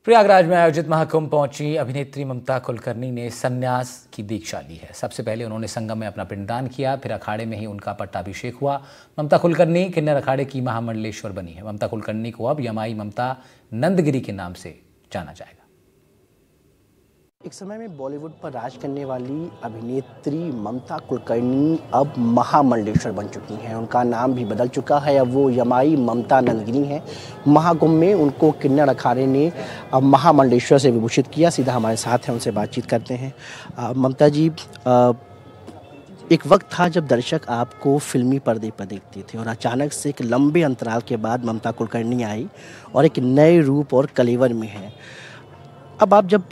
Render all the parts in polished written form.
प्रयागराज में आयोजित महाकुंभ पहुंची अभिनेत्री ममता कुलकर्णी ने संन्यास की दीक्षा ली है। सबसे पहले उन्होंने संगम में अपना पिंडदान किया, फिर अखाड़े में ही उनका पट्टाभिषेक हुआ। ममता कुलकर्णी किन्नर अखाड़े की महामंडलेश्वर बनी है। ममता कुलकर्णी को अब यमाई ममता नंदगिरी के नाम से जाना जाएगा। एक समय में बॉलीवुड पर राज करने वाली अभिनेत्री ममता कुलकर्णी अब महामंडलेश्वर बन चुकी हैं। उनका नाम भी बदल चुका है, अब वो यमाई ममता नंदगिरी हैं। महाकुंभ में उनको किन्नर अखाड़े ने अब महामंडलेश्वर से विभूषित किया। सीधा हमारे साथ हैं, उनसे बातचीत करते हैं। ममता जी, एक वक्त था जब दर्शक आपको फिल्मी पर्दे पर देखते थे और अचानक से एक लंबे अंतराल के बाद ममता कुलकर्णी आई और एक नए रूप और कलेवर में है। अब आप जब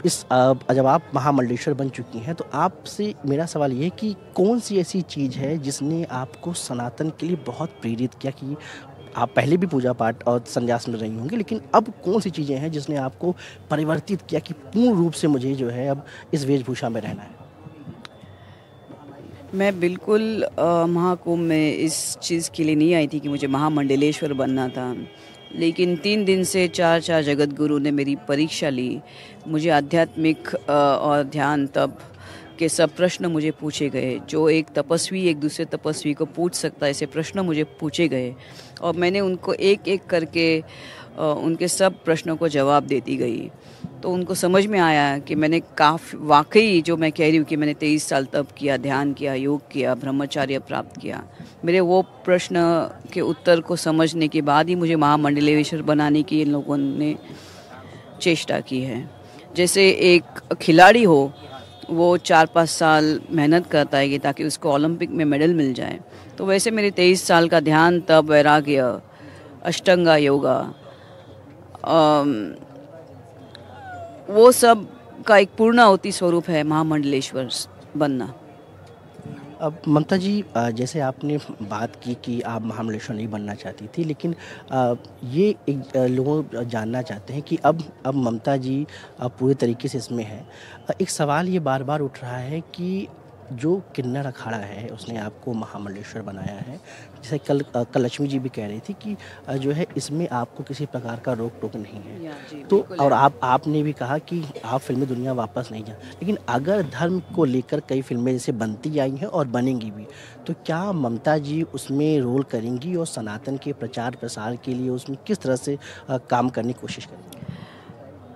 आप महामंडलेश्वर बन चुकी हैं, तो आपसे मेरा सवाल ये है कि कौन सी ऐसी चीज़ है जिसने आपको सनातन के लिए बहुत प्रेरित किया कि आप पहले भी पूजा पाठ और संन्यास में रही होंगी, लेकिन अब कौन सी चीज़ें हैं जिसने आपको परिवर्तित किया कि पूर्ण रूप से मुझे जो है अब इस वेशभूषा में रहना है? मैं बिल्कुल महाकुंभ में इस चीज़ के लिए नहीं आई थी कि मुझे महामंडलेश्वर बनना था, लेकिन 3 दिन से चार जगत गुरु ने मेरी परीक्षा ली। मुझे आध्यात्मिक और ध्यान तप के सब प्रश्न मुझे पूछे गए, जो एक तपस्वी एक दूसरे तपस्वी को पूछ सकता है, ऐसे प्रश्न मुझे पूछे गए और मैंने उनको एक एक करके उनके सब प्रश्नों को जवाब देती गई। तो उनको समझ में आया कि मैंने वाकई जो मैं कह रही हूँ कि मैंने 23 साल तप किया, ध्यान किया, योग किया, ब्रह्मचर्य प्राप्त किया। मेरे वो प्रश्न के उत्तर को समझने के बाद ही मुझे महामंडलेश्वर बनाने की इन लोगों ने चेष्टा की है। जैसे एक खिलाड़ी हो, वो 4-5 साल मेहनत करता है कि ताकि उसको ओलंपिक में मेडल मिल जाए, तो वैसे मेरे 23 साल का ध्यान, तप, वैराग्य, अष्टांगा योगा, वो सब का एक पूर्णाहुति स्वरूप है महामंडलेश्वर बनना। अब ममता जी, जैसे आपने बात की कि आप महामंडलेश्वर नहीं बनना चाहती थी, लेकिन ये एक लोग जानना चाहते हैं कि अब ममता जी पूरे तरीके से इसमें है। एक सवाल ये बार बार उठ रहा है कि जो किन्नर अखाड़ा है उसने आपको महामंडलेश्वर बनाया है। जैसे कल लक्ष्मी जी भी कह रही थी कि जो है इसमें आपको किसी प्रकार का रोक टोक नहीं है। तो और आपने भी कहा कि आप फिल्मी दुनिया वापस नहीं जा, लेकिन अगर धर्म को लेकर कई फिल्में जैसे बनती आई हैं और बनेंगी भी, तो क्या ममता जी उसमें रोल करेंगी और सनातन के प्रचार प्रसार के लिए उसमें किस तरह से काम करने की कोशिश करेंगी?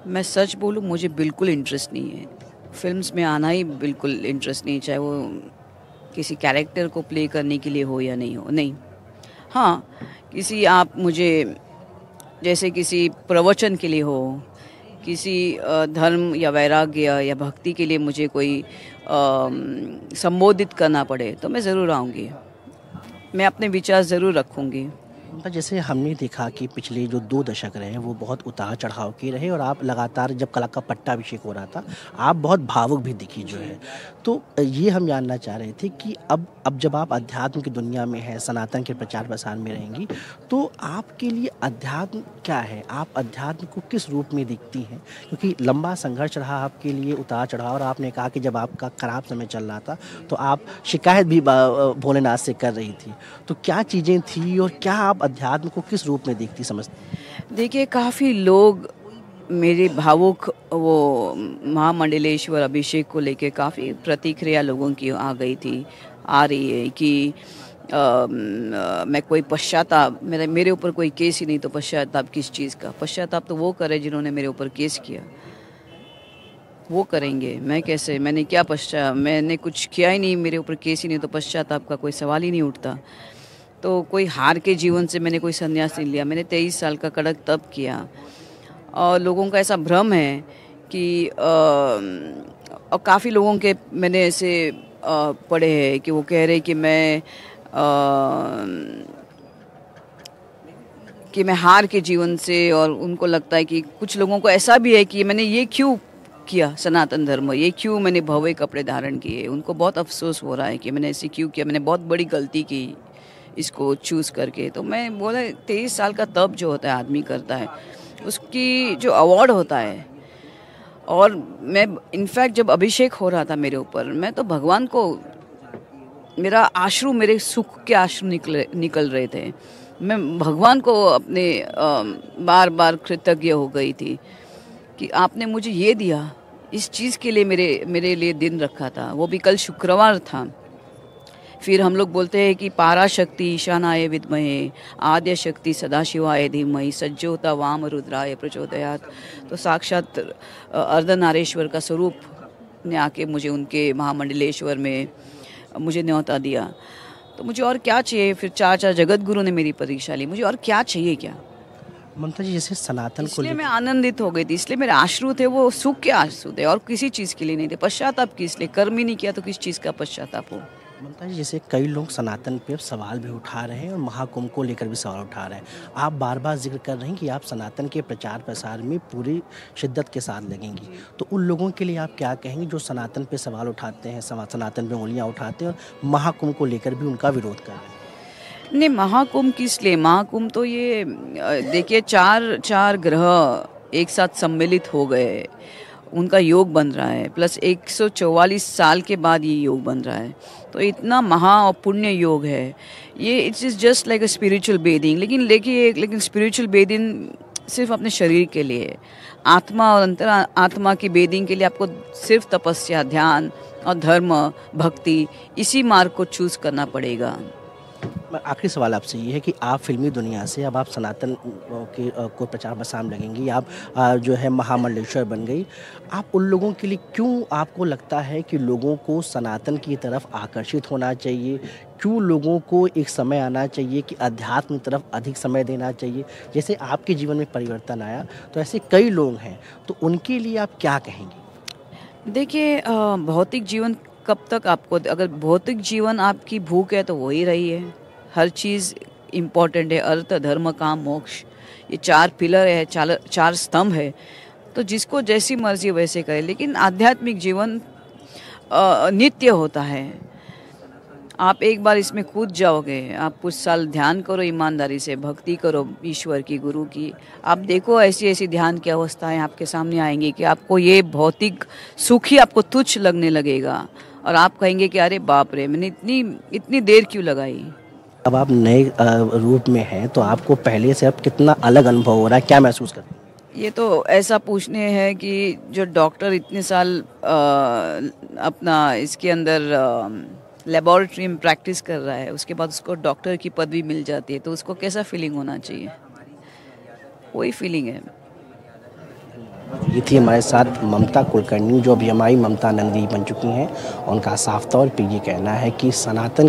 मैं सच बोलूँ, मुझे बिल्कुल इंटरेस्ट नहीं है फिल्म्स में आना, ही बिल्कुल इंटरेस्ट नहीं, चाहे वो किसी कैरेक्टर को प्ले करने के लिए हो या नहीं हो। नहीं, हाँ, किसी आप मुझे जैसे किसी प्रवचन के लिए हो, किसी धर्म या वैराग्य या भक्ति के लिए मुझे कोई संबोधित करना पड़े तो मैं ज़रूर आऊँगी, मैं अपने विचार ज़रूर रखूँगी। जैसे हमने देखा कि पिछले जो 2 दशक रहे वो बहुत उतार चढ़ाव के रहे और आप लगातार, जब कला का पट्टाभिषेक हो रहा था, आप बहुत भावुक भी दिखी जो है। तो ये हम जानना चाह रहे थे कि अब जब आप अध्यात्म की दुनिया में हैं, सनातन के प्रचार प्रसार में रहेंगी, तो आपके लिए अध्यात्म क्या है? आप अध्यात्म को किस रूप में दिखती हैं? क्योंकि लंबा संघर्ष रहा आपके लिए, उतार चढ़ाव, और आपने कहा कि जब आपका खराब समय चल रहा था तो आप शिकायत भी भोलेनाथ से कर रही थी। तो क्या चीज़ें थी और क्या आप अध्यात्म को किस रूप में देखती समझती? देखिए, काफ़ी लोग मेरे भावुक वो महामंडलेश्वर अभिषेक को लेके काफ़ी प्रतिक्रिया लोगों की आ रही है कि मैं कोई पश्चाताप, मेरे ऊपर कोई केस ही नहीं, तो पश्चाताप किस चीज़ का? पश्चाताप तो वो करे जिन्होंने मेरे ऊपर केस किया, वो करेंगे। मैं कैसे? मैंने कुछ किया ही नहीं, मेरे ऊपर केस ही नहीं, तो पश्चाताप का कोई सवाल ही नहीं उठता। तो कोई हार के जीवन से मैंने कोई संन्यास नहीं लिया। मैंने 23 साल का कड़क तप किया और लोगों का ऐसा भ्रम है कि और काफ़ी लोगों के मैंने ऐसे पढ़े हैं कि वो कह रहे कि मैं हार के जीवन से, और उनको लगता है कि कुछ लोगों को ऐसा भी है कि मैंने ये क्यों किया सनातन धर्म, ये क्यों मैंने भव्य कपड़े धारण किए। उनको बहुत अफसोस हो रहा है कि मैंने ऐसे क्यों किया, मैंने बहुत बड़ी गलती की इसको चूज़ करके। तो मैं बोला, 23 साल का तप जो होता है आदमी करता है, उसकी जो अवार्ड होता है, और मैं इनफैक्ट जब अभिषेक हो रहा था मेरे ऊपर, मैं तो भगवान को, मेरे सुख के आंसू निकल रहे थे। मैं भगवान को अपने बार बार कृतज्ञ हो गई थी कि आपने मुझे ये दिया, इस चीज़ के लिए मेरे लिए दिन रखा था, वो भी कल शुक्रवार था। फिर हम लोग बोलते हैं कि पाराशक्ति ईशानाय विद्महे आद्य शक्ति सदाशिवाय धीमहि सज्जोता वाम रुद्राय प्रचोदयात। तो साक्षात अर्धनारेश्वर का स्वरूप ने आके मुझे उनके महामंडलेश्वर में मुझे न्योता दिया। तो मुझे और क्या चाहिए? फिर चार जगत गुरु ने मेरी परीक्षा ली, मुझे और क्या चाहिए क्या? ममता जी, जैसे सनातन को इसलिए मैं आनंदित हो गई थी, इसलिए मेरे आश्रु थे वो सुख के आश्रु थे और किसी चीज़ के लिए नहीं थे। पश्चाताप किस लिए? कर्म ही नहीं किया तो किस चीज़ का पश्चाताप हो? ममता जी, जैसे कई लोग सनातन पे सवाल भी उठा रहे हैं और महाकुंभ को लेकर भी सवाल उठा रहे हैं। आप बार बार जिक्र कर रहे हैं कि आप सनातन के प्रचार प्रसार में पूरी शिद्दत के साथ लगेंगी, तो उन लोगों के लिए आप क्या कहेंगे जो सनातन पे सवाल उठाते हैं, सनातन पे उंगलियां उठाते हैं और महाकुंभ को लेकर भी उनका विरोध कर रहे हैं? नहीं, महाकुंभ किस लिए? महाकुंभ तो ये देखिए, चार ग्रह एक साथ सम्मिलित हो गए, उनका योग बन रहा है, प्लस 144 साल के बाद ये योग बन रहा है। तो इतना महा और पुण्य योग है ये। It's is just like a spiritual bathing. लेकिन स्पिरिचुअल बेदिंग सिर्फ अपने शरीर के लिए, आत्मा और अंतर आत्मा की बेदिंग के लिए आपको सिर्फ तपस्या, ध्यान और धर्म, भक्ति, इसी मार्ग को चूज़ करना पड़ेगा। आखिरी सवाल आपसे ये है कि आप फिल्मी दुनिया से अब आप सनातन के को प्रचार प्रसार में लगेंगी, आप जो है महामंडलेश्वर बन गई। आप उन लोगों के लिए क्यों आपको लगता है कि लोगों को सनातन की तरफ आकर्षित होना चाहिए? क्यों लोगों को एक समय आना चाहिए कि अध्यात्म की तरफ अधिक समय देना चाहिए? जैसे आपके जीवन में परिवर्तन आया, तो ऐसे कई लोग हैं, तो उनके लिए आप क्या कहेंगे? देखिए, भौतिक जीवन कब तक आपको, अगर भौतिक जीवन आपकी भूख है तो वही रही है। हर चीज़ इम्पॉर्टेंट है, अर्थ, धर्म, काम, मोक्ष, ये 4 पिलर है, 4 स्तंभ है। तो जिसको जैसी मर्जी वैसे करे, लेकिन आध्यात्मिक जीवन नित्य होता है। आप एक बार इसमें कूद जाओगे, आप कुछ साल ध्यान करो, ईमानदारी से भक्ति करो ईश्वर की, गुरु की, आप देखो ऐसी ध्यान की अवस्थाएं आपके सामने आएंगी कि आपको ये भौतिक सुख ही आपको तुच्छ लगने लगेगा और आप कहेंगे कि अरे बाप रे, मैंने इतनी देर क्यों लगाई। अब आप नए रूप में हैं, तो आपको पहले से अब कितना अलग अनुभव हो रहा है, क्या महसूस करते हैं? ये तो ऐसा पूछने है कि जो डॉक्टर इतने साल अपना इसके अंदर लेबोरेटरी में प्रैक्टिस कर रहा है, उसके बाद उसको डॉक्टर की पदवी मिल जाती है, तो उसको कैसा फीलिंग होना चाहिए? वही फीलिंग है। ये थी हमारे साथ ममता कुलकर्णी, जो अभी हमारी ममता नंदी बन चुकी हैं। उनका साफ तौर पे ये कहना है कि सनातन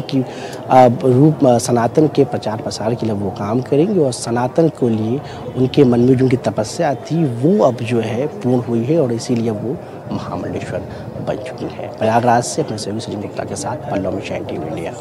के प्रचार प्रसार के लिए वो काम करेंगे और सनातन के लिए उनके मन में जो उनकी तपस्या थी वो अब जो है पूर्ण हुई है और इसीलिए वो महामंडलेश्वर बन चुकी हैं। प्रयागराज से अपने सहयोगी सचिन गुप्ता के साथ पल्लव मिश्रा, NTV इंडिया।